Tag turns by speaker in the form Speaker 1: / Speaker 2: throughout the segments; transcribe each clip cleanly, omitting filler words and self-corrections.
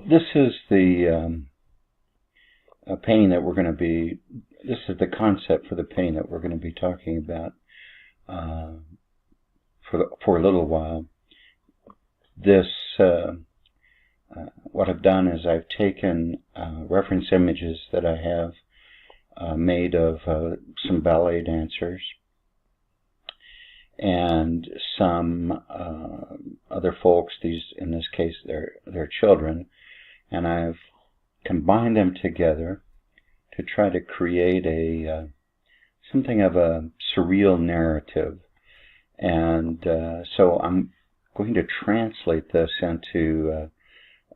Speaker 1: This is the painting that we're going to be, this is the concept for the painting that we're going to be talking about for a little while. This, what I've done is I've taken reference images that I have made of some ballet dancers and some other folks. These, in this case, they're children, and I've combined them together to try to create a something of a surreal narrative. And so I'm going to translate this into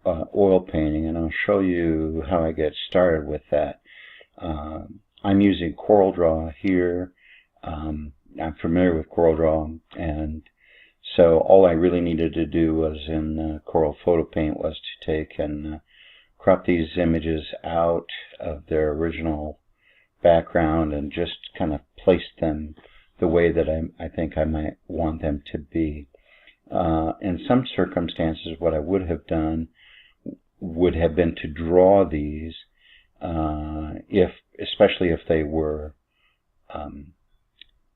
Speaker 1: oil painting, and I'll show you how I get started with that. I'm using CorelDRAW here. I'm familiar with CorelDRAW, and so all I really needed to do was in Corel Photo Paint was to take and crop these images out of their original background and just kind of place them the way that I think I might want them to be. In some circumstances, what I would have done would have been to draw these, especially if they were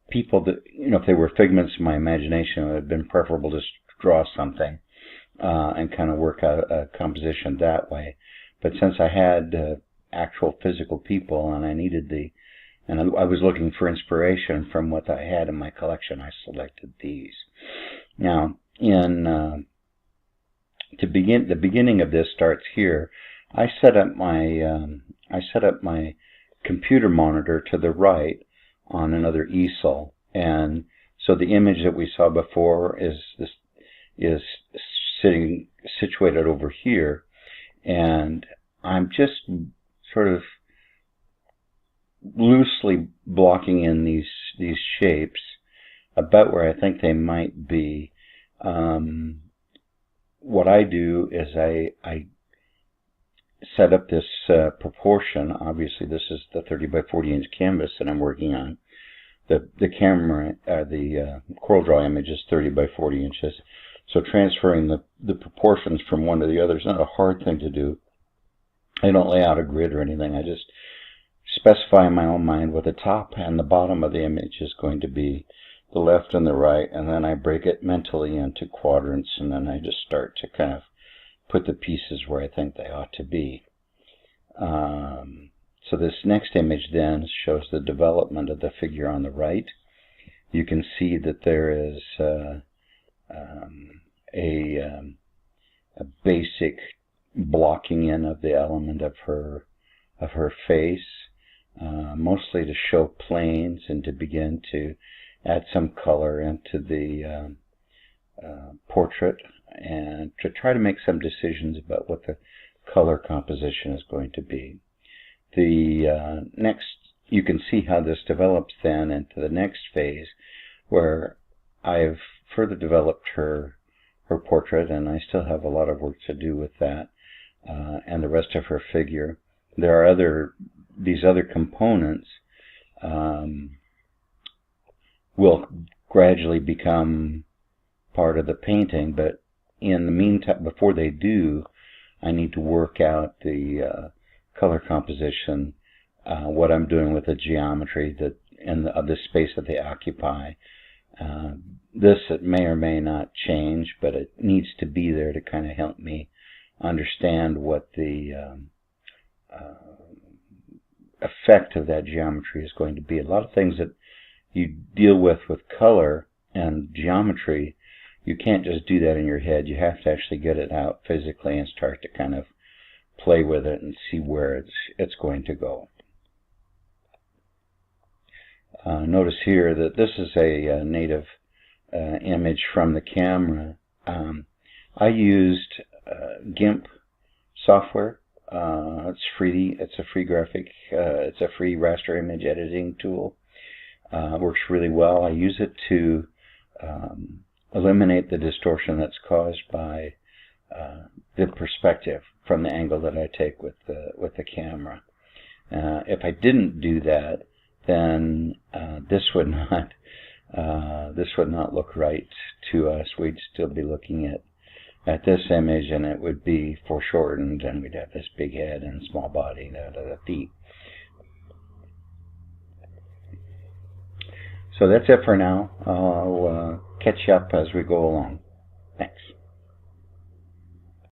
Speaker 1: people that, if they were figments of my imagination, it would have been preferable to draw something and kind of work out a composition that way. But since I had actual physical people and and I was looking for inspiration from what I had in my collection, I selected these. Now, the beginning of this starts here. I set up my computer monitor to the right on another easel, and so the image that we saw before is situated over here, and I'm just sort of loosely blocking in these shapes about where I think they might be. What I do is I set up this proportion. Obviously, this is the 30 by 40 inch canvas that I'm working on. The camera, the CorelDRAW image is 30 by 40 inches. So transferring the proportions from one to the other is not a hard thing to do. I don't lay out a grid or anything. I just specify in my own mind what the top and the bottom of the image is going to be, the left and the right, and then I break it mentally into quadrants, and then I just start to kind of put the pieces where I think they ought to be. So this next image then shows the development of the figure on the right. You can see that there is a basic blocking in of the element of her face, mostly to show planes and to begin to add some color into the portrait and to try to make some decisions about what the color composition is going to be. The next, you can see how this develops then into the next phase, where I've further developed her portrait, and I still have a lot of work to do with that and the rest of her figure. There are these other components will gradually become part of the painting, but in the meantime, before they do, I need to work out the color composition, what I'm doing with the geometry of the space that they occupy. This it may or may not change, but it needs to be there to kind of help me understand what the effect of that geometry is going to be. A lot of things that you deal with color and geometry, you can't just do that in your head. You have to actually get it out physically and start to kind of play with it and see where it's going to go. Notice here that this is a native image from the camera. I used GIMP software. It's free. It's a free graphic. It's a free raster image editing tool. Works really well. I use it to eliminate the distortion that's caused by the perspective from the angle that I take with the camera. If I didn't do that, then this would not look right to us. We'd still be looking at at this image, and it would be foreshortened, and we'd have this big head and small body, the feet. So that's it for now. I'll catch you up as we go along. Thanks.